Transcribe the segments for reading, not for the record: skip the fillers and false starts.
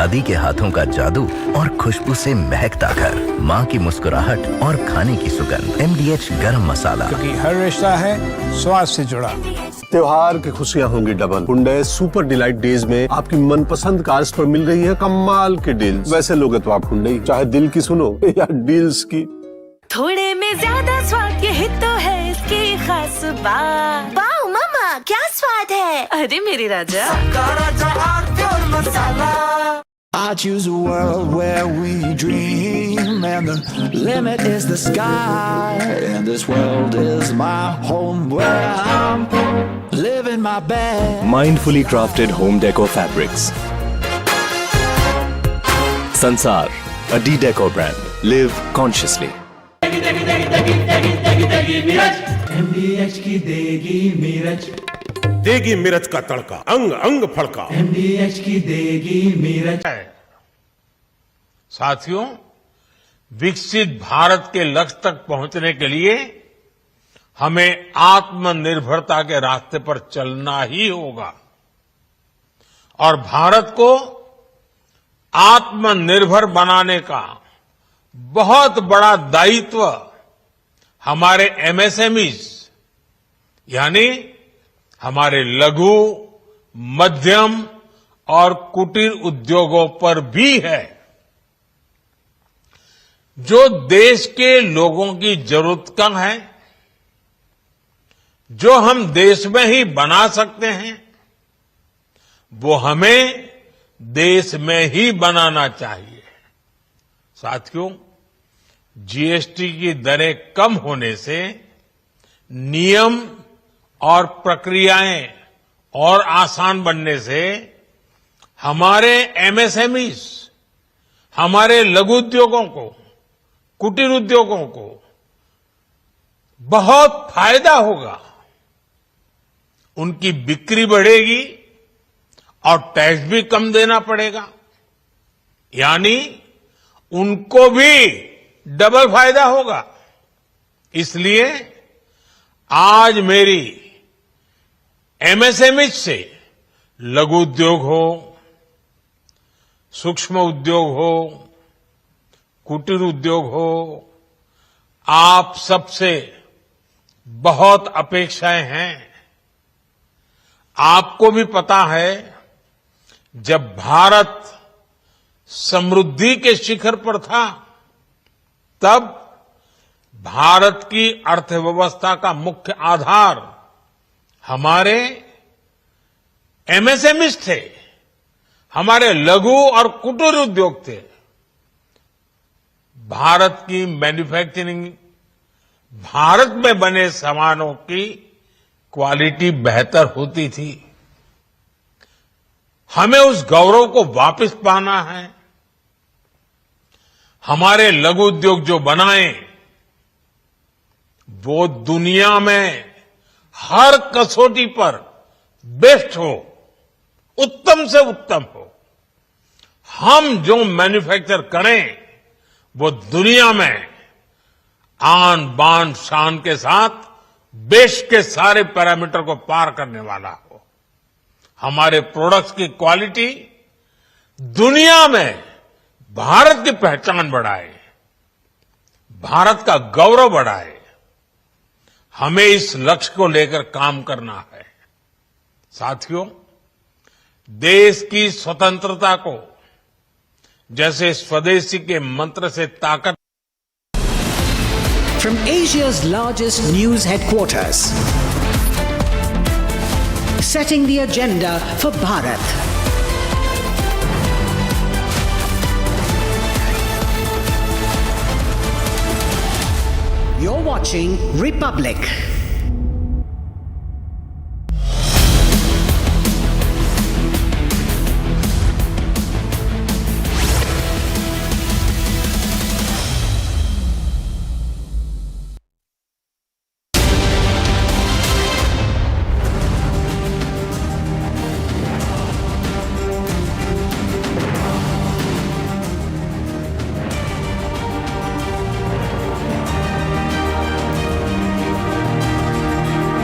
दादी के हाथों का जादू और खुशबू से महकता घर, माँ की मुस्कुराहट और खाने की सुगंध। MDH गरम मसाला, क्योंकि हर रिश्ता है स्वाद से जुड़ा। त्योहार की खुशियाँ होंगी double. Hyundai super delight days में आपकी मनपसंद कार्स पर मिल रही है कमाल के डील्स। वैसे लोगे तो आप हुंडई, चाहे दिल की सुनो या डील्स की। थोड़े में ज्यादा स्वाद, यही तो है इसकी खास बात। वाओ मामा, क्या स्वाद है। अरे मेरे राजा, I choose a world where we dream and the limit is the sky, and this world is my home where I'm living my best. Mindfully crafted home decor fabrics. Sansar, a D-Decor brand. Live consciously. MDH की देगी मिर्च, देगी मिर्च का तड़का, अंग अंग फड़का। MDH की देगी मिर्च। साथियों, विकसित भारत के लक्ष्य तक पहुंचने के लिए हमें आत्मनिर्भरता के रास्ते पर चलना ही होगा और भारत को आत्मनिर्भर बनाने का बहुत बड़ा दायित्व हमारे MSMEs यानी हमारे लघु, मध्यम और कुटीर उद्योगों पर भी है, जो देश के लोगों की जरूरत कम है, जो हम देश में ही बना सकते हैं, वो हमें देश में ही बनाना चाहिए। साथियों, GST की दरें कम होने से नियम और प्रक्रियाएं और आसान बनने से हमारे MSMEs, हमारे लघु उद्योगों को, कुटीर उद्योगों को बहुत फायदा होगा। उनकी बिक्री बढ़ेगी और टैक्स भी कम देना पड़ेगा, यानी उनको भी डबल फायदा होगा। इसलिए आज मेरी MSME से लघु उद्योग हो, सूक्ष्म उद्योग हो, कुटीर उद्योग हो, आप सबसे बहुत अपेक्षाएं हैं। आपको भी पता है, जब भारत समृद्धि के शिखर पर था, तब भारत की अर्थव्यवस्था का मुख्य आधार हमारे MSMEs थे, हमारे लघु और कुटीर उद्योग थे। भारत की मैन्युफैक्चरिंग, भारत में बने सामानों की क्वालिटी बेहतर होती थी। हमें उस गौरव को वापस पाना है। हमारे लघु उद्योग जो बनाए, वो दुनिया में हर कसौटी पर बेस्ट हो, उत्तम से उत्तम हो। हम जो मैन्युफैक्चर करें, वो दुनिया में आन बान शान के साथ देश के सारे पैरामीटर को पार करने वाला हो। हमारे प्रोडक्ट्स की क्वालिटी दुनिया में भारत की पहचान बढ़ाए, भारत का गौरव बढ़ाए। हमें इस लक्ष्य को लेकर काम करना है। साथियों, देश की स्वतंत्रता को जैसे स्वदेशी के मंत्र से ताकत। From Asia's largest news headquarters, setting the agenda for Bharat. You're watching Republic.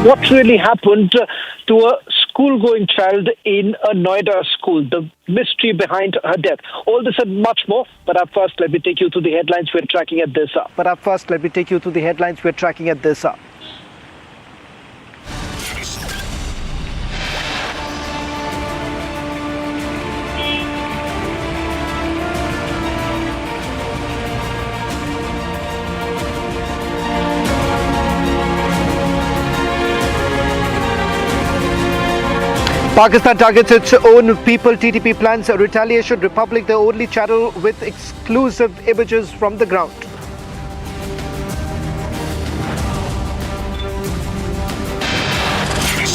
What really happened to a school-going child in a Noida school. The mystery behind her death. All this and much more. But up first, let me take you to the headlines we're tracking at this hour. Pakistan targets its own people. TTP plans a retaliation. Republic, the only channel with exclusive images from the ground.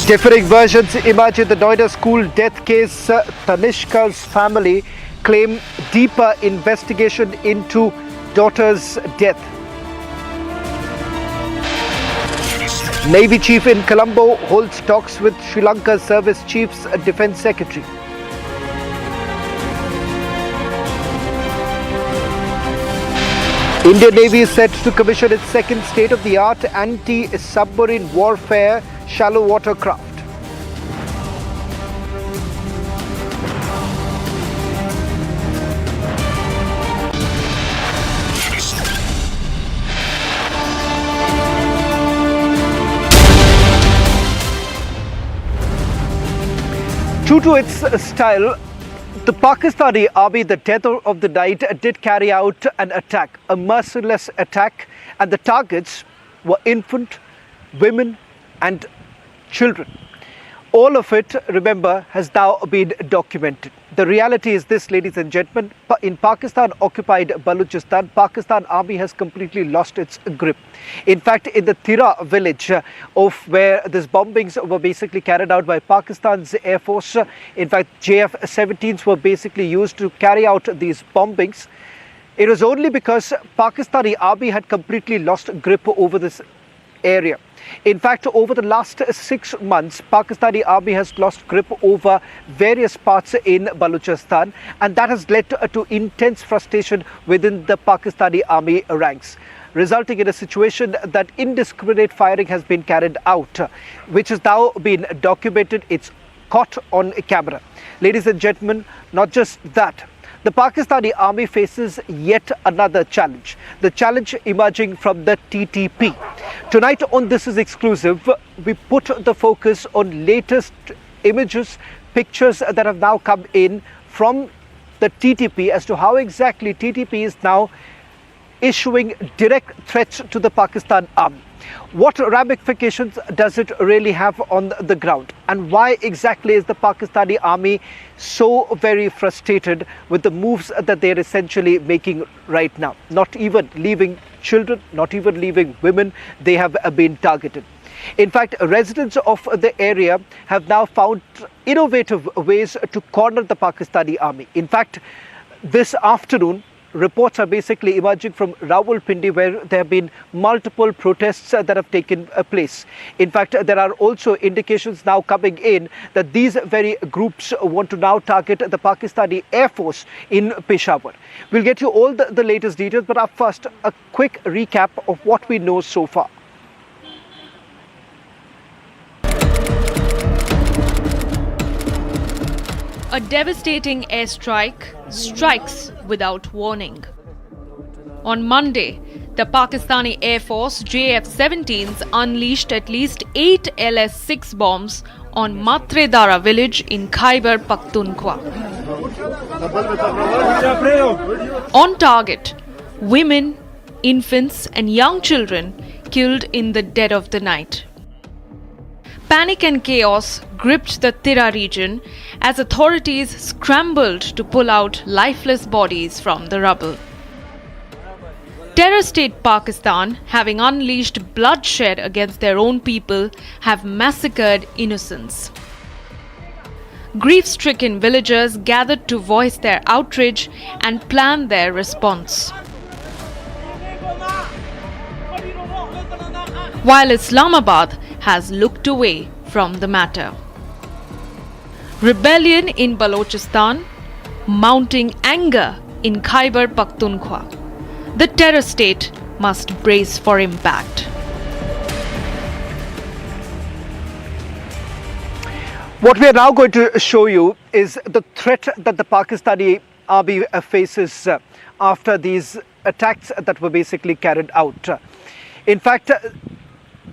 Differing versions emerge in the Noida school death case. Tanishka's family claim deeper investigation into daughter's death. Navy chief in Colombo holds talks with Sri Lanka's service chief's defense secretary. Indian Navy is set to commission its second state-of-the-art anti-submarine warfare shallow water craft. True to its style, the Pakistani army, the death of the night, did carry out an attack, a merciless attack, and the targets were infant, women and children. All of it, remember, has now been documented. The reality is this, ladies and gentlemen, in Pakistan-occupied Balochistan, Pakistan army has completely lost its grip. In fact, in the Tira village of where these bombings were basically carried out by Pakistan's Air Force, in fact, JF-17s were basically used to carry out these bombings. It was only because Pakistani army had completely lost grip over this area. In fact, over the last 6 months, Pakistani army has lost grip over various parts in Balochistan, and that has led to intense frustration within the Pakistani army ranks, resulting in a situation that indiscriminate firing has been carried out, which has now been documented. It's caught on camera. Ladies and gentlemen, not just that. The Pakistani army faces yet another challenge, the challenge emerging from the TTP. Tonight on This Is Exclusive, we put the focus on latest images, pictures that have now come in from the TTP as to how exactly TTP is now issuing direct threats to the Pakistan army. What ramifications does it really have on the ground? And why exactly is the Pakistani army so very frustrated with the moves that they're essentially making right now? Not even leaving children, not even leaving women, they have been targeted. In fact, residents of the area have now found innovative ways to corner the Pakistani army. In fact, this afternoon, reports are basically emerging from Rawalpindi, where there have been multiple protests that have taken place. In fact, there are also indications now coming in that these very groups want to now target the Pakistani Air Force in Peshawar. We'll get you all the latest details, but up first, a quick recap of what we know so far. A devastating airstrike strikes without warning. On Monday, the Pakistani Air Force JF-17s unleashed at least 8 LS-6 bombs on Matre Dara village in Khyber Pakhtunkhwa. On target, women, infants and young children killed in the dead of the night. Panic and chaos gripped the Tira region as authorities scrambled to pull out lifeless bodies from the rubble. Terror state Pakistan, having unleashed bloodshed against their own people, have massacred innocents. Grief-stricken villagers gathered to voice their outrage and plan their response. While Islamabad has looked away from the matter. Rebellion in Balochistan, mounting anger in Khyber Pakhtunkhwa. The terror state must brace for impact. What we are now going to show you is the threat that the Pakistani army faces after these attacks that were basically carried out. In fact,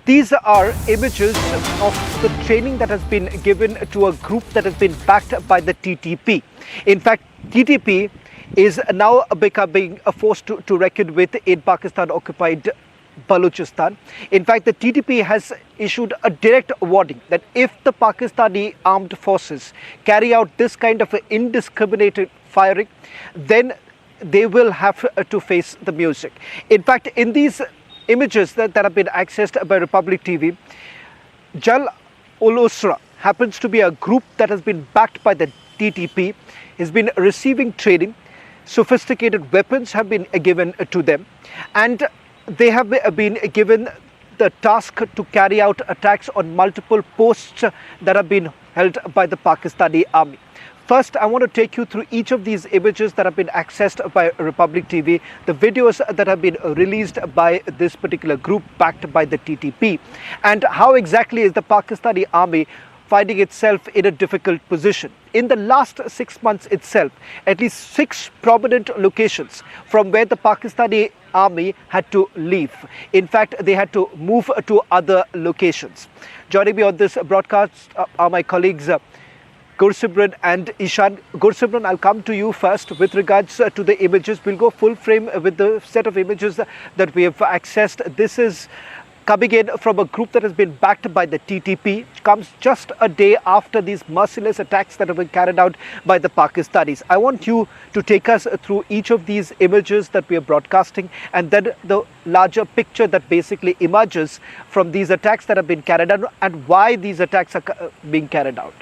these are images of the training that has been given to a group that has been backed by the TTP. In fact, TTP is now becoming a force to reckon with in Pakistan-occupied Balochistan. In fact, the TTP has issued a direct warning that if the Pakistani armed forces carry out this kind of indiscriminate firing, then they will have to face the music. In fact, in these images that have been accessed by Republic TV, Jal-ul-Usra happens to be a group that has been backed by the TTP, has been receiving training, sophisticated weapons have been given to them, and they have been given the task to carry out attacks on multiple posts that have been held by the Pakistani army. First, I want to take you through each of these images that have been accessed by Republic TV, the videos that have been released by this particular group backed by the TTP, and how exactly is the Pakistani army finding itself in a difficult position. In the last 6 months itself, at least 6 prominent locations from where the Pakistani army had to leave. In fact, they had to move to other locations. Joining me on this broadcast are my colleagues Goswami and Ishan. Goswami, I'll come to you first with regards to the images. We'll go full frame with the set of images that we have accessed. This is coming in from a group that has been backed by the TTP, comes just a day after these merciless attacks that have been carried out by the Pakistanis. I want you to take us through each of these images that we are broadcasting, and then the larger picture that basically emerges from these attacks that have been carried out and why these attacks are being carried out.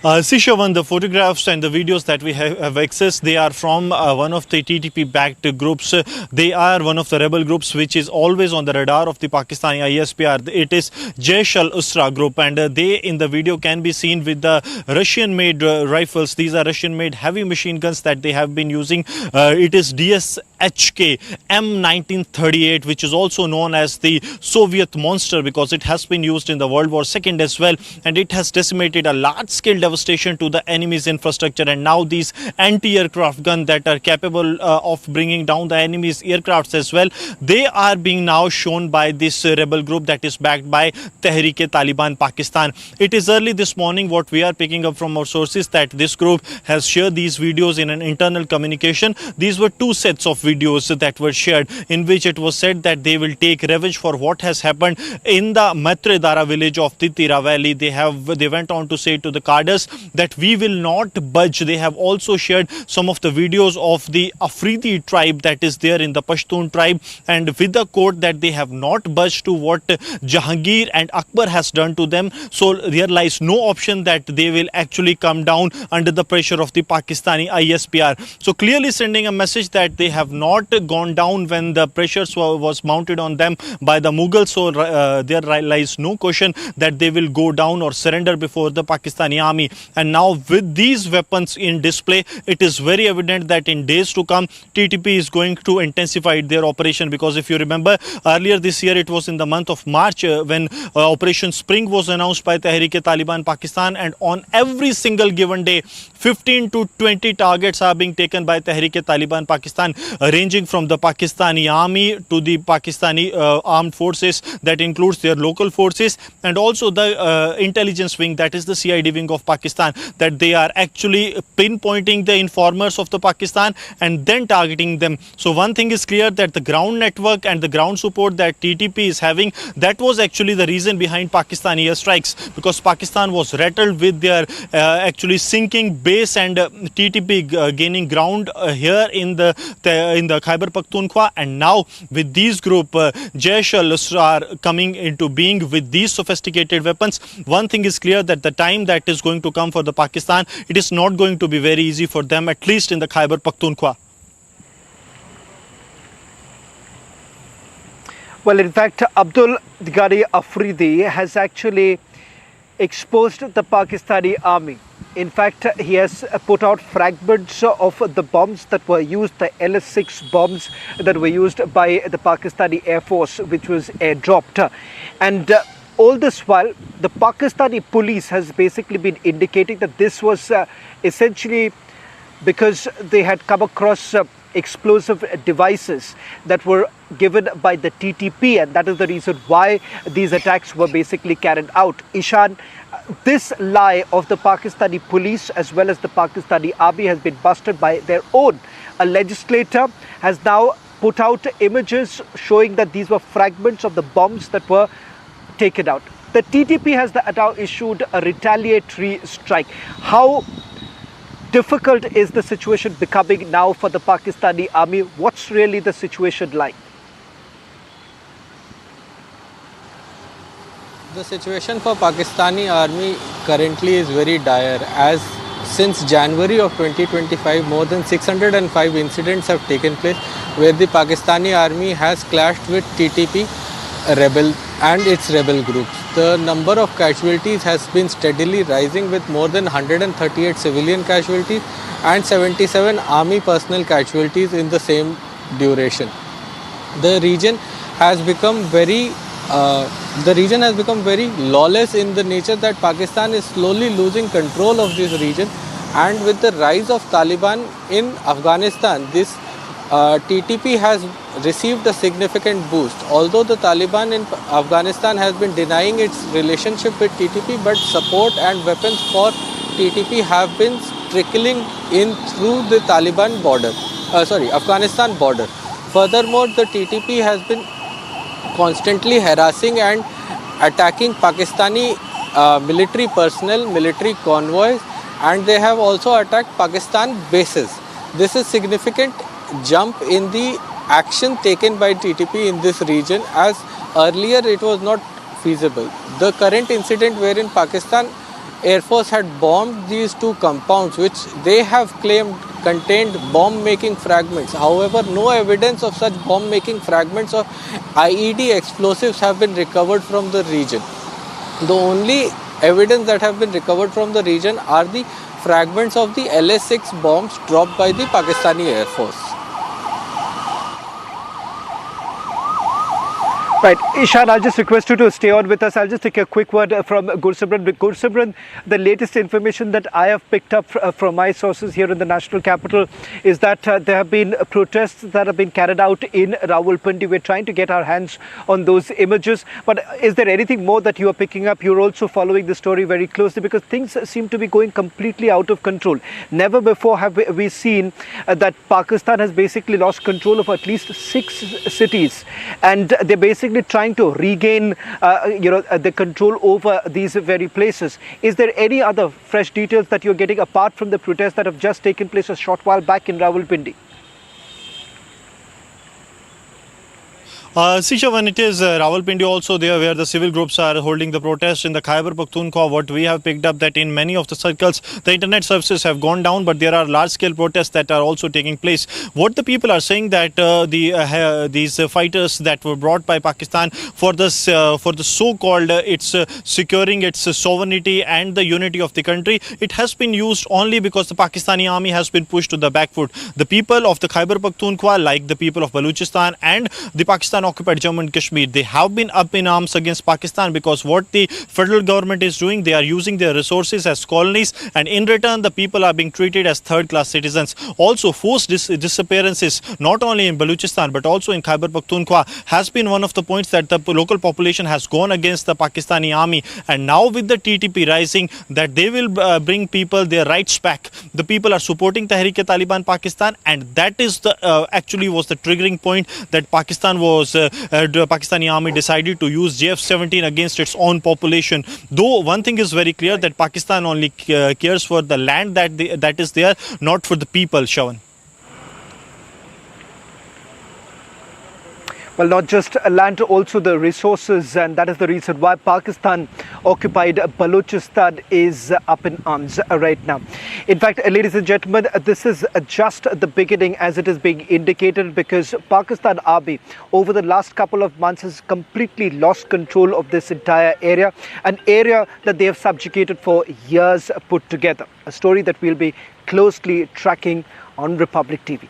Sishavan, the photographs and the videos that we have accessed, they are from one of the TTP-backed groups. They are one of the rebel groups which is always on the radar of the Pakistani ISPR. It is Jaish al-Usra group, and they in the video can be seen with the Russian-made rifles. These are Russian-made heavy machine guns that they have been using. It is DSHK M1938, which is also known as the Soviet monster because it has been used in the World War II as well, and it has decimated a large-scale devastation to the enemy's infrastructure. And now these anti-aircraft guns that are capable of bringing down the enemy's aircrafts as well, they are being now shown by this rebel group that is backed by Tehreek-e-Taliban Pakistan. It is early this morning what we are picking up from our sources that this group has shared these videos in an internal communication. These were 2 sets of videos that were shared in which it was said that they will take revenge for what has happened in the Matre Dara village of Titira Valley. They went on to say to the cadres that we will not budge. They have also shared some of the videos of the Afridi tribe that is there in the Pashtun tribe, and with the quote that they have not budged to what Jahangir and Akbar has done to them. So there lies no option that they will actually come down under the pressure of the Pakistani ISPR. So clearly sending a message that they have not gone down when the pressures was mounted on them by the Mughals. So there lies no question that they will go down or surrender before the Pakistani army. And now with these weapons in display, it is very evident that in days to come, TTP is going to intensify their operation, because if you remember earlier this year, it was in the month of March when Operation Spring was announced by Tehreek-e-Taliban Pakistan, and on every single given day, 15 to 20 targets are being taken by Tehreek-e-Taliban Pakistan, ranging from the Pakistani army to the Pakistani armed forces, that includes their local forces, and also the intelligence wing, that is the CID wing of Pakistan, that they are actually pinpointing the informers of the Pakistan and then targeting them. So one thing is clear, that the ground network and the ground support that TTP is having, that was actually the reason behind Pakistani airstrikes, because Pakistan was rattled with their actually sinking base and TTP gaining ground here in the Khyber Pakhtunkhwa, and now with these group Jaish al-Usra coming into being with these sophisticated weapons, one thing is clear, that the time that is going to come for the Pakistan, it is not going to be very easy for them, at least in the Khyber Pakhtunkhwa. Well, in fact, Abdul Ghani Afridi has actually exposed the Pakistani army. In fact, he has put out fragments of the bombs that were used, the LS-6 bombs that were used by the Pakistani Air Force, which was airdropped. And all this while, the Pakistani police has basically been indicating that this was essentially because they had come across explosive devices that were given by the TTP, and that is the reason why these attacks were basically carried out. Ishan, this lie of the Pakistani police as well as the Pakistani army has been busted by their own. A legislator has now put out images showing that these were fragments of the bombs that were taken out. The TTP has now issued a retaliatory strike. How difficult is the situation becoming now for the Pakistani army? What's really the situation like? The situation for Pakistani army currently is very dire, as since January of 2025 more than 605 incidents have taken place where the Pakistani army has clashed with TTP rebel and its rebel groups. The number of casualties has been steadily rising, with more than 138 civilian casualties and 77 army personnel casualties in the same duration. The region has become very lawless in the nature that Pakistan is slowly losing control of this region, and with the rise of Taliban in Afghanistan, this TTP has received a significant boost. Although the Taliban in Afghanistan has been denying its relationship with TTP, but support and weapons for TTP have been trickling in through the Afghanistan border. Furthermore, the TTP has been constantly harassing and attacking Pakistani military personnel, military convoys, and they have also attacked Pakistan bases. This is significant jump in the action taken by TTP in this region, as earlier it was not feasible. The current incident wherein Pakistan Air Force had bombed these two compounds, which they have claimed contained bomb-making fragments. However, no evidence of such bomb-making fragments or IED explosives have been recovered from the region. The only evidence that have been recovered from the region are the fragments of the LS-6 bombs dropped by the Pakistani Air Force. Right, Ishan, I'll just request you to stay on with us. I'll just take a quick word from Goswami. Goswami, the latest information that I have picked up from my sources here in the national capital is that there have been protests that have been carried out in Rawalpindi. We're trying to get our hands on those images. But is there anything more that you are picking up? You're also following the story very closely, because things seem to be going completely out of control. Never before have we seen that Pakistan has basically lost control of at least 6 cities. And they're basically trying to regain the control over these very places. Is there any other fresh details that you're getting apart from the protests that have just taken place a short while back in Rawalpindi? Sisha, when it is Rawalpindi also there where the civil groups are holding the protest in the Khyber Pakhtunkhwa, what we have picked up that in many of the circles the internet services have gone down, but there are large scale protests that are also taking place. What the people are saying that these fighters that were brought by Pakistan for the so-called it's securing its sovereignty and the unity of the country, it has been used only because the Pakistani army has been pushed to the back foot. The people of the Khyber Pakhtunkhwa, like the people of Balochistan and the Pakistan occupied Jammu and Kashmir, they have been up in arms against Pakistan, because what the federal government is doing, they are using their resources as colonies, and in return the people are being treated as third-class citizens. Also, forced disappearances not only in Balochistan but also in Khyber Pakhtunkhwa has been one of the points that the local population has gone against the Pakistani army. And now with the TTP rising, that they will bring people their rights back. The people are supporting Tehreek-e-Taliban Pakistan, and that is the actually was the triggering point that the Pakistani army decided to use JF-17 against its own population. Though one thing is very clear, that Pakistan only cares for the land that is there, not for the people, Shawan. Well, not just land, also the resources, and that is the reason why Pakistan occupied Balochistan is up in arms right now. In fact, ladies and gentlemen, this is just the beginning, as it is being indicated, because Pakistan army over the last couple of months has completely lost control of this entire area, an area that they have subjugated for years put together. A story that we'll be closely tracking on Republic TV.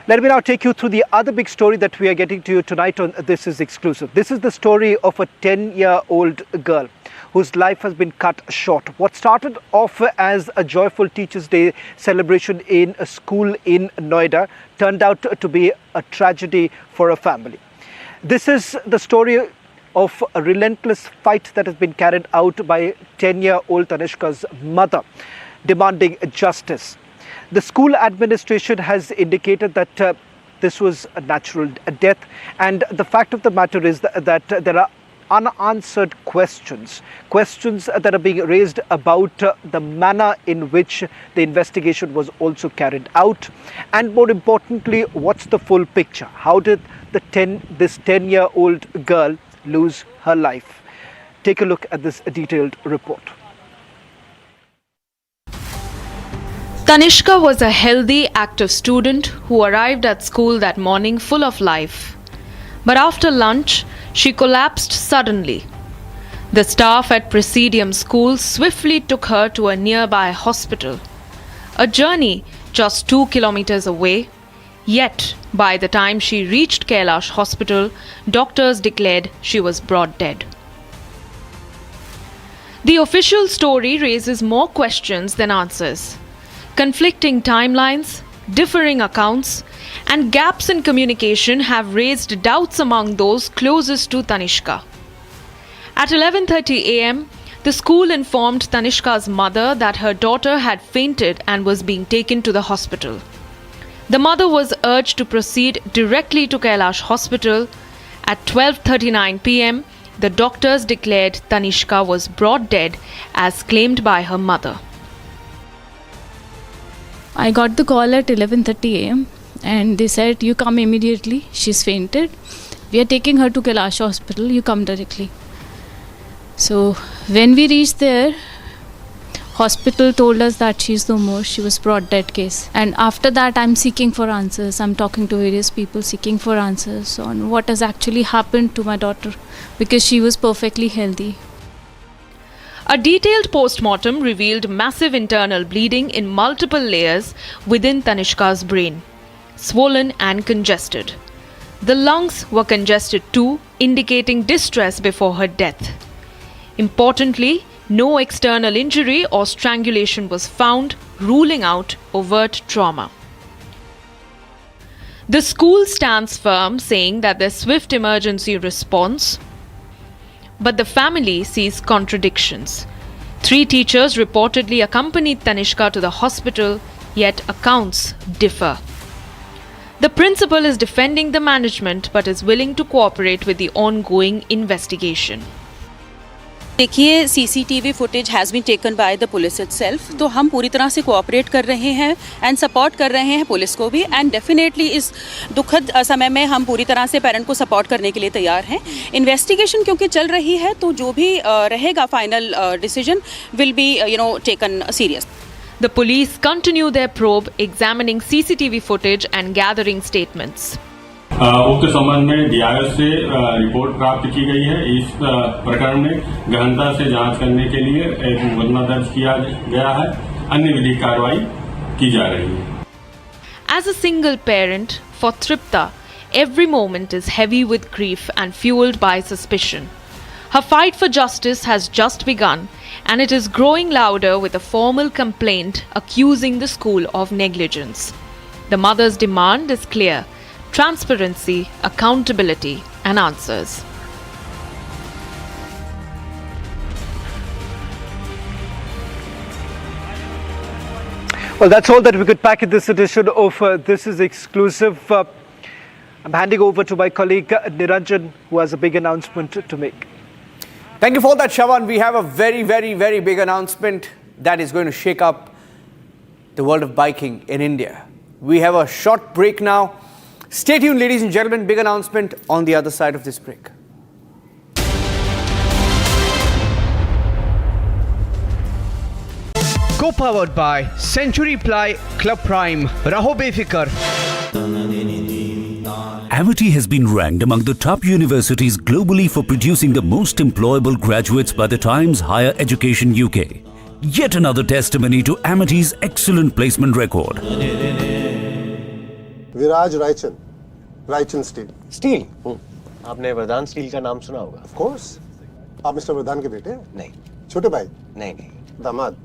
Let me now take you through the other big story that we are getting to you tonight on This Is Exclusive. This is the story of a 10-year-old girl whose life has been cut short. What started off as a joyful Teachers' Day celebration in a school in Noida turned out to be a tragedy for a family. This is the story of a relentless fight that has been carried out by 10-year-old Tanishka's mother, demanding justice. The school administration has indicated that this was a natural death, and the fact of the matter is that there are unanswered questions that are being raised about the manner in which the investigation was also carried out, and more importantly, what's the full picture? How did this 10-year-old girl lose her life? Take a look at this detailed report. Tanishka was a healthy, active student who arrived at school that morning full of life. But after lunch, she collapsed suddenly. The staff at Presidium School swiftly took her to a nearby hospital, a journey just 2 kilometers away. Yet, by the time she reached Kailash Hospital, doctors declared she was brought dead. The official story raises more questions than answers. Conflicting timelines, differing accounts, and gaps in communication have raised doubts among those closest to Tanishka. At 11:30 a.m., the school informed Tanishka's mother that her daughter had fainted and was being taken to the hospital. The mother was urged to proceed directly to Kailash Hospital. At 12:39 p.m., the doctors declared Tanishka was brought dead as claimed by her mother. I got the call at 11:30 a.m. and they said, you come immediately, she's fainted. We are taking her to Kailash Hospital, you come directly. So when we reached there, hospital told us that she's no more, she was brought dead case. And after that, I'm seeking for answers. I'm talking to various people seeking for answers on what has actually happened to my daughter, because she was perfectly healthy. A detailed post-mortem revealed massive internal bleeding in multiple layers within Tanishka's brain, swollen and congested. The lungs were congested too, indicating distress before her death. Importantly, no external injury or strangulation was found, ruling out overt trauma. The school stands firm, saying that their swift emergency response, but the family sees contradictions. 3 teachers reportedly accompanied Tanishka to the hospital, yet accounts differ. The principal is defending the management but is willing to cooperate with the ongoing investigation. देखिए CCTV footage has been taken by the police itself, तो हम पूरी तरह से cooperate कर रहे हैं and support कर रहे हैं पुलिस को भी, एंड डेफिनेटली इस दुखद समय में हम पूरी तरह से पेरेंट को सपोर्ट करने के लिए तैयार हैं. इन्वेस्टिगेशन क्योंकि चल रही है, तो जो भी रहेगा final decision will be taken serious. The police continue their probe, examining CCTV footage and gathering statements. उक्त संबंध में डीआईओ से रिपोर्ट प्राप्त की गई है. इस प्रकरण में गहनता से जांच करने के लिए एक मुकदमा दर्ज किया गया है. अन्य विधिक कार्रवाई की जा रही है. As a single parent, for Tripta, every moment is heavy with grief and fueled by suspicion. Her fight for justice has just begun, and it is growing louder with a formal complaint accusing the school of negligence. The mother's demand is clear: transparency, accountability, and answers. Well, that's all that we could pack in this edition of This Is Exclusive. I'm handing over to my colleague Niranjan, who has a big announcement to make. Thank you for that, Shawan. We have a very, very, very big announcement that is going to shake up the world of biking in India. We have a short break now. Stay tuned, ladies and gentlemen. Big announcement on the other side of this break. Co-powered by Century Ply Club Prime. Raho befikar. Amity has been ranked among the top universities globally for producing the most employable graduates by the Times Higher Education UK. Yet another testimony to Amity's excellent placement record. Viraj Raichand steel. Steel? आपने वरदान steel का नाम सुना होगा। Of course. आप mister वरदान के बेटे? नहीं। छोटे भाई? नहीं। दामाद?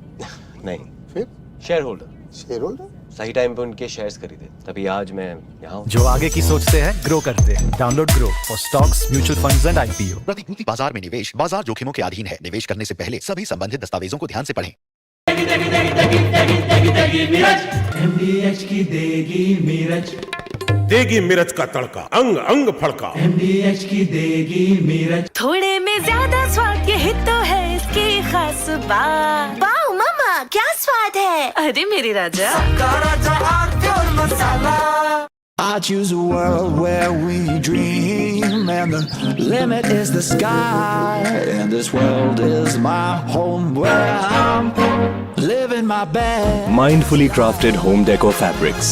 नहीं। फिर? Share holder. सही टाइम पे उनके शेयर्स खरीदे, तभी आज मैं यहाँ हूँ। जो आगे की सोचते हैं ग्रो करते हैं। Download grow for stocks, mutual funds and IPO. प्रतिभूति बाजार में निवेश बाजार जोखिमों के अधीन है। निवेश करने से पहले सभी संबंधित दस्तावेजों को ध्यान से पढ़ें। MDH की देगी मिर्च, देगी मिर्च का तड़का, अंग अंग फड़का। MDH की देगी मिर्च। थोड़े में ज्यादा स्वाद, यही तो है इसकी खास बात। वाओ मामा, क्या स्वाद है। अरे मेरे राजा, I choose a world where we dream, and the limit is the sky, and this world is my home where I'm living my best. Mindfully crafted home decor fabrics.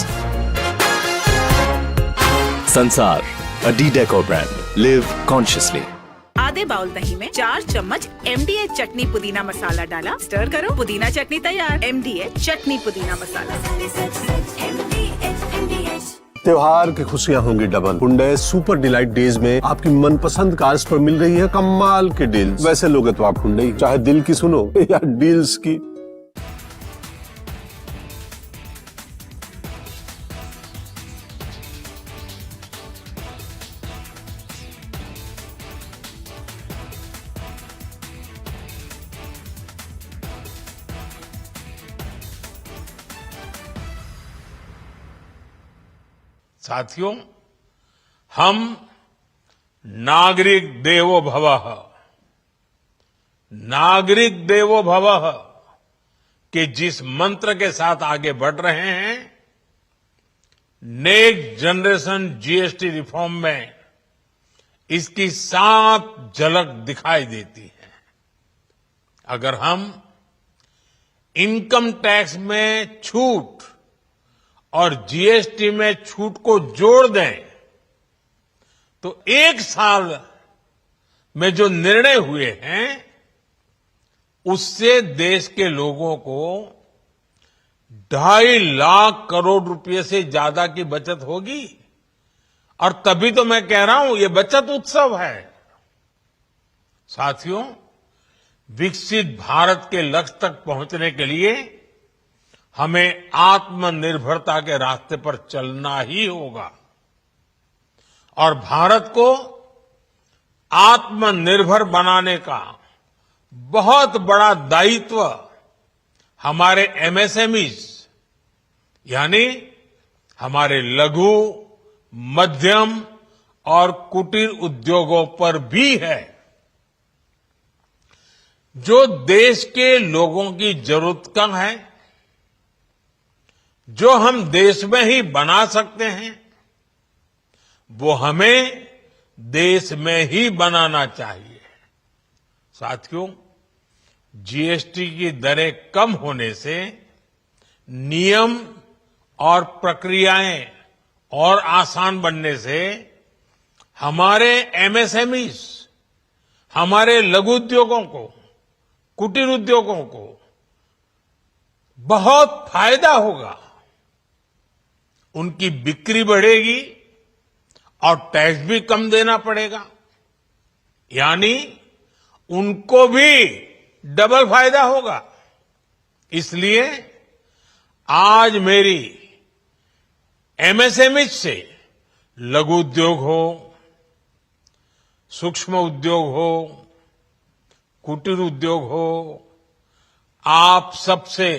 Sansar, a D-Decor brand. Live consciously. आधे bowl दही में 4 चम्मच MDH चटनी पुदीना मसाला डाला, stir करो, पुदीना चटनी तैयार। MDH चटनी पुदीना मसाला। त्योहार की खुशियां होंगी double. Hyundai super delight days में आपकी मनपसंद कार्स पर मिल रही है कमाल के डील्स। वैसे लोगे तो आप हुंडई, चाहे दिल की सुनो या डील्स की। साथियों, हम नागरिक देवो भवः, नागरिक देवो भवः के जिस मंत्र के साथ आगे बढ़ रहे हैं, नेक्स्ट जनरेशन जीएसटी रिफॉर्म में इसकी साफ झलक दिखाई देती है। अगर हम इनकम टैक्स में छूट और जीएसटी में छूट को जोड़ दें तो 1 साल में जो निर्णय हुए हैं उससे देश के लोगों को 2.5 लाख करोड़ रुपए से ज्यादा की बचत होगी। और तभी तो मैं कह रहा हूं ये बचत उत्सव है। साथियों, विकसित भारत के लक्ष्य तक पहुंचने के लिए हमें आत्मनिर्भरता के रास्ते पर चलना ही होगा और भारत को आत्मनिर्भर बनाने का बहुत बड़ा दायित्व हमारे एमएसएमईज यानी हमारे लघु, मध्यम और कुटीर उद्योगों पर भी है, जो देश के लोगों की जरूरत कम है, जो हम देश में ही बना सकते हैं, वो हमें देश में ही बनाना चाहिए। साथियों, जीएसटी की दरें कम होने से नियम और प्रक्रियाएं और आसान बनने से हमारे एमएसएमईज, हमारे लघु उद्योगों को, कुटीर उद्योगों को बहुत फायदा होगा। उनकी बिक्री बढ़ेगी और टैक्स भी कम देना पड़ेगा, यानी उनको भी डबल फायदा होगा। इसलिए आज मेरी एमएसएमई से लघु उद्योग हो, सूक्ष्म उद्योग हो, कुटीर उद्योग हो, आप सबसे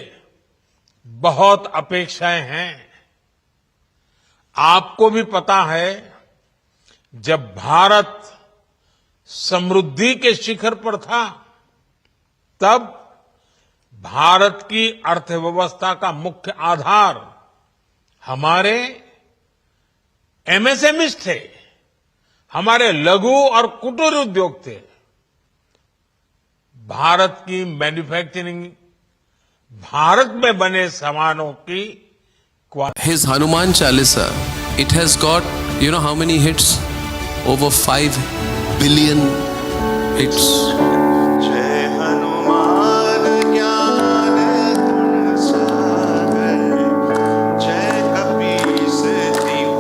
बहुत अपेक्षाएं हैं। आपको भी पता है, जब भारत समृद्धि के शिखर पर था, तब भारत की अर्थव्यवस्था का मुख्य आधार हमारे एमएसएमईज थे, हमारे लघु और कुटीर उद्योग थे। भारत की मैन्युफैक्चरिंग, भारत में बने सामानों की His Hanuman Chalisa, it has got, you know how many hits? Over 5 billion hits. जय हनुमान ज्ञान गुण सागर, जय कपीस तिहु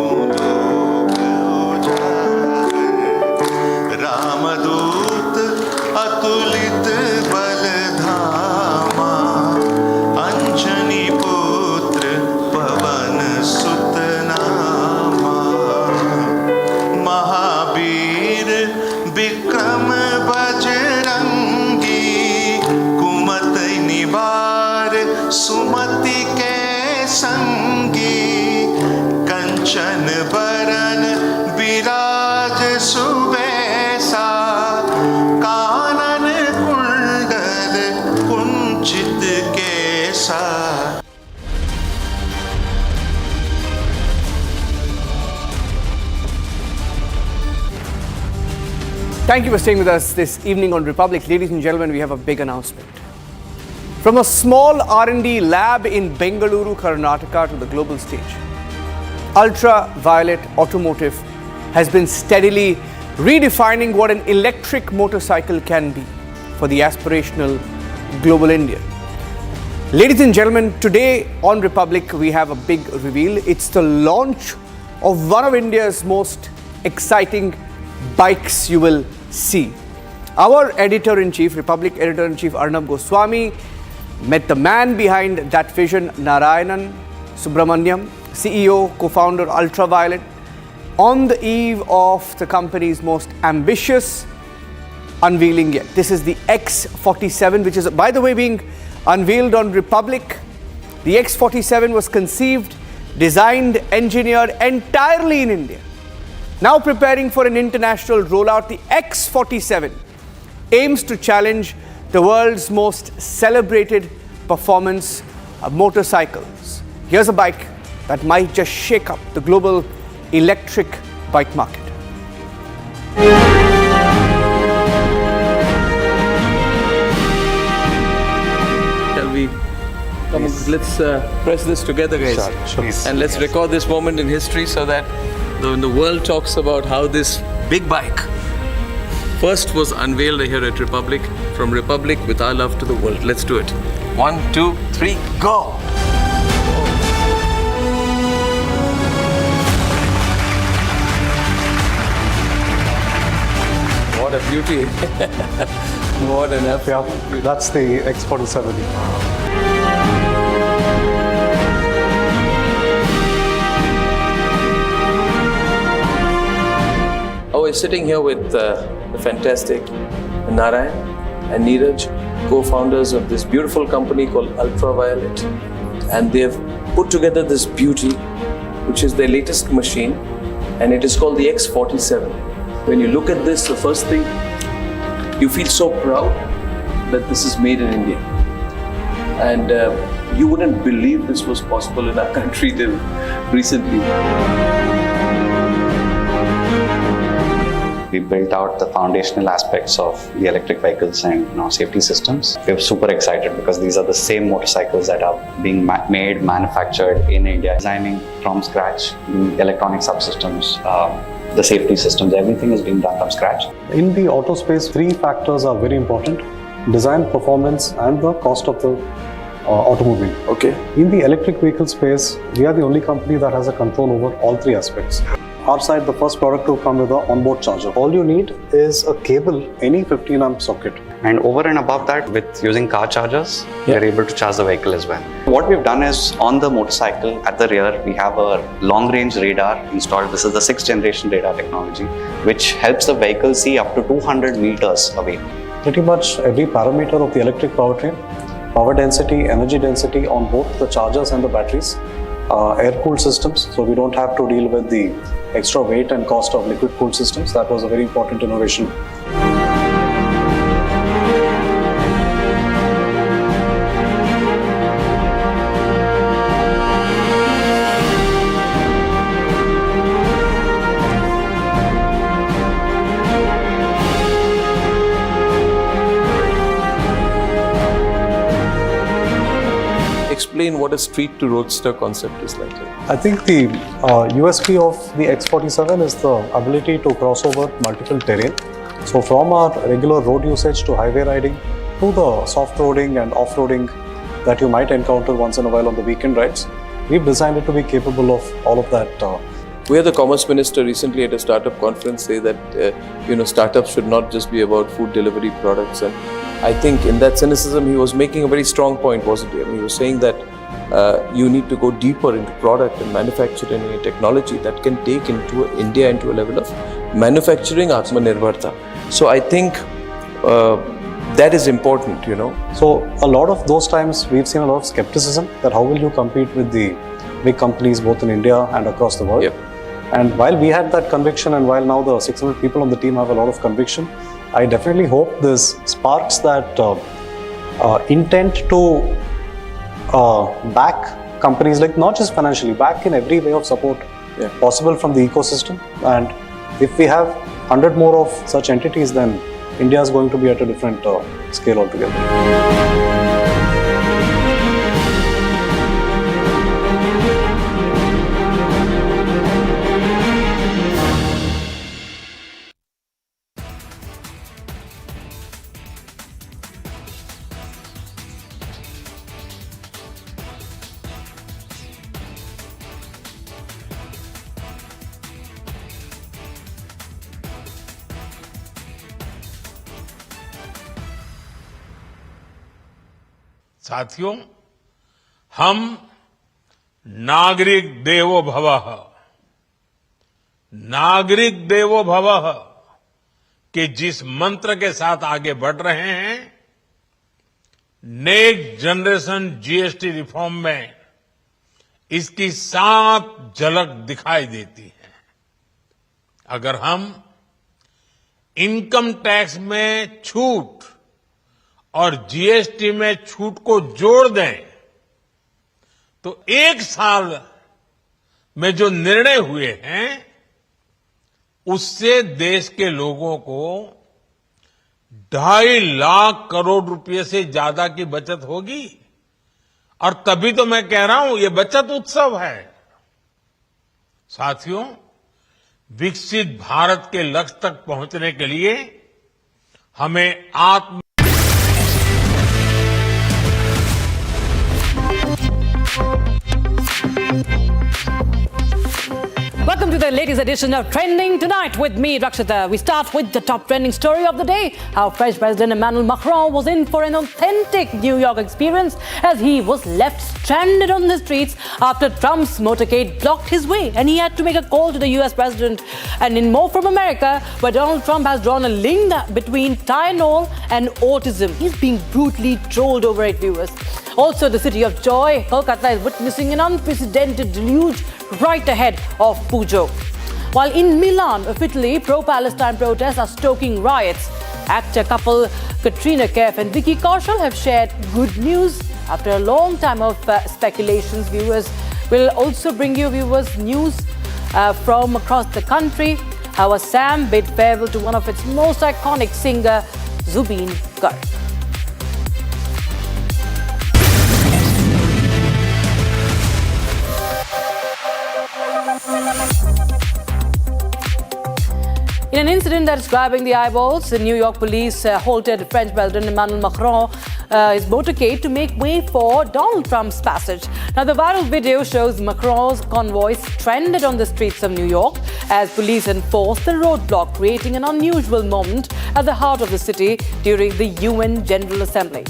संगी कंचन बरन विराज सुबेसा कानन कुंडल कुंचित केसा. Thank you for staying with us this evening on Republic. Ladies and gentlemen, we have a big announcement. From a small R&D lab in Bengaluru, Karnataka to the global stage, Ultraviolet Automotive has been steadily redefining what an electric motorcycle can be for the aspirational global India. Ladies and gentlemen, today on Republic, we have a big reveal. It's the launch of one of India's most exciting bikes you will see. Our editor-in-chief, Republic editor-in-chief Arnab Goswami, met the man behind that vision, Narayanan Subramaniam, CEO, co-founder Ultraviolet, on the eve of the company's most ambitious unveiling yet. This is the X47, which is, by the way, being unveiled on Republic. The X47 was conceived, designed, engineered entirely in India. Now preparing for an international rollout, the X47 aims to challenge the world's most celebrated performance motorcycles. Here's a bike that might just shake up the global electric bike market. Shall we come? Let's press this together, guys. Sure. And let's record this moment in history so that when the world talks about how this big bike first was unveiled here at Republic, from Republic with our love to the world. Let's do it. 1, 2, 3, go! What a beauty. What an effort. Yeah, that's the X47. Oh, we're sitting here with the fantastic Narayan and Neeraj, co-founders of this beautiful company called Ultraviolet. And they've put together this beauty, which is their latest machine, and it is called the X47. When you look at this, the first thing, you feel so proud that this is made in India. And you wouldn't believe this was possible in our country till recently. We built out the foundational aspects of the electric vehicles and safety systems. We're super excited because these are the same motorcycles that are being made, manufactured in India, designing from scratch the electronic subsystems, the safety systems, everything is being done from scratch. In the auto space, three factors are very important: design, performance, and the cost of the automobile. Okay. In the electric vehicle space, we are the only company that has a control over all three aspects. Our side, the first product to come with an onboard charger. All you need is a cable, any 15 amp socket. And over and above that, with using car chargers, we're able to charge the vehicle as well. What we've done is, on the motorcycle at the rear, we have a long range radar installed. This is the 6th generation radar technology, which helps the vehicle see up to 200 meters away. Pretty much every parameter of the electric powertrain, power density, energy density on both the chargers and the batteries, air-cooled systems, so we don't have to deal with the extra weight and cost of liquid-cooled systems. That was a very important innovation. Explain what a street to roadster concept is like. I think the USP of the X47 is the ability to cross over multiple terrain. So from our regular road usage to highway riding to the soft roading and off-roading that you might encounter once in a while on the weekend rides, we've designed it to be capable of all of that. We had the Commerce Minister recently at a startup conference say that startups should not just be about food delivery products, and I think in that cynicism he was making a very strong point, wasn't he? I mean, he was saying that you need to go deeper into product and manufacturing and technology that can take India into a level of manufacturing Atmanirbharta. So I think that is important, So a lot of those times we've seen a lot of skepticism that how will you compete with the big companies both in India and across the world. And while we had that conviction, and while now the 600 people on the team have a lot of conviction, I definitely hope this sparks that intent to back companies, like not just financially, back in every way of support possible from the ecosystem. And if we have 100 more of such entities, then India is going to be at a different scale altogether. साथियों, हम नागरिक देवो भवः, नागरिक देवो भवः के जिस मंत्र के साथ आगे बढ़ रहे हैं, नेक्स्ट जनरेशन जीएसटी रिफॉर्म में इसकी साफ झलक दिखाई देती है। अगर हम इनकम टैक्स में छूट और जीएसटी में छूट को जोड़ दें तो एक साल में जो निर्णय हुए हैं उससे देश के लोगों को 2.5 लाख करोड़ रुपए से ज्यादा की बचत होगी। और तभी तो मैं कह रहा हूं ये बचत उत्सव है। साथियों, विकसित भारत के लक्ष्य तक पहुंचने के लिए हमें आत्म Welcome to the latest edition of Trending Tonight with me, Rakshita. We start with the top trending story of the day, how French President Emmanuel Macron was in for an authentic New York experience as he was left stranded on the streets after Trump's motorcade blocked his way and he had to make a call to the US President. And in More From America, where Donald Trump has drawn a link between Tylenol and autism. He's being brutally trolled over it, viewers. Also, the city of joy, Kolkata, is witnessing an unprecedented deluge right ahead of Pujo. While in Milan, Italy, pro-Palestine protests are stoking riots. Actor couple Katrina Kaif and Vicky Kaushal have shared good news after a long time of speculations. Viewers will also bring you news from across the country. How Assam bid farewell to one of its most iconic singer, Zubeen Garg. In an incident that is grabbing the eyeballs, the New York police halted French President Emmanuel Macron, his motorcade, to make way for Donald Trump's passage. Now, the viral video shows Macron's convoy stranded on the streets of New York as police enforced the roadblock, creating an unusual moment at the heart of the city during the UN General Assembly.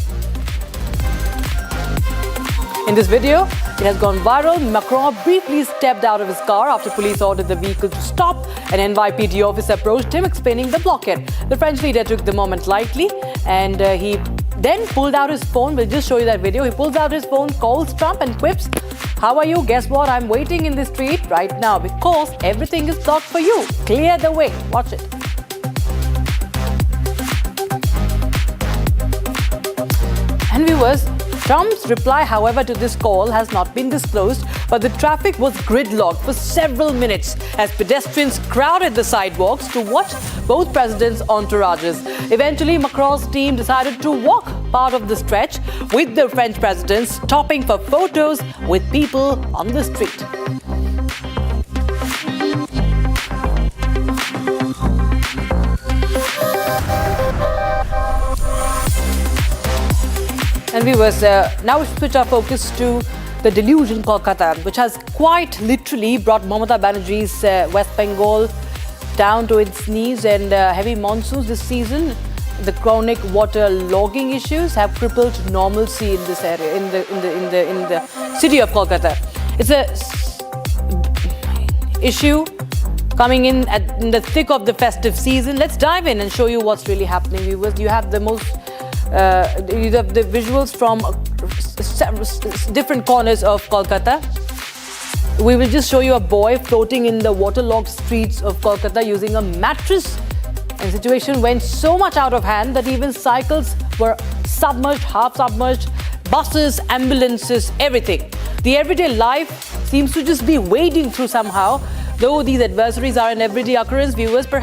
In this video, it has gone viral. Macron briefly stepped out of his car after police ordered the vehicle to stop. An NYPD officer approached him, explaining the blockade. The French leader took the moment lightly and he then pulled out his phone. We'll just show you that video. He pulls out his phone, calls Trump and quips, "How are you? Guess what? I'm waiting in the street right now because everything is blocked for you. Clear the way." Watch it. And viewers, Trump's reply, however, to this call has not been disclosed, but the traffic was gridlocked for several minutes as pedestrians crowded the sidewalks to watch both presidents' entourages. Eventually, Macron's team decided to walk part of the stretch with the French president, stopping for photos with people on the street. And viewers, now we switch our focus to the deluge in Kolkata, which has quite literally brought Mamata Banerjee's West Bengal down to its knees, and heavy monsoons this season. The chronic water logging issues have crippled normalcy in this area, in the city of Kolkata. It's a issue coming in in the thick of the festive season. Let's dive in and show you what's really happening, viewers. You have the visuals from different corners of Kolkata. We will just show you a boy floating in the waterlogged streets of Kolkata using a mattress. And the situation went so much out of hand that even cycles were submerged, half submerged, buses, ambulances, everything. The everyday life seems to just be wading through somehow. Though these adversaries are an everyday occurrence, viewers, perhaps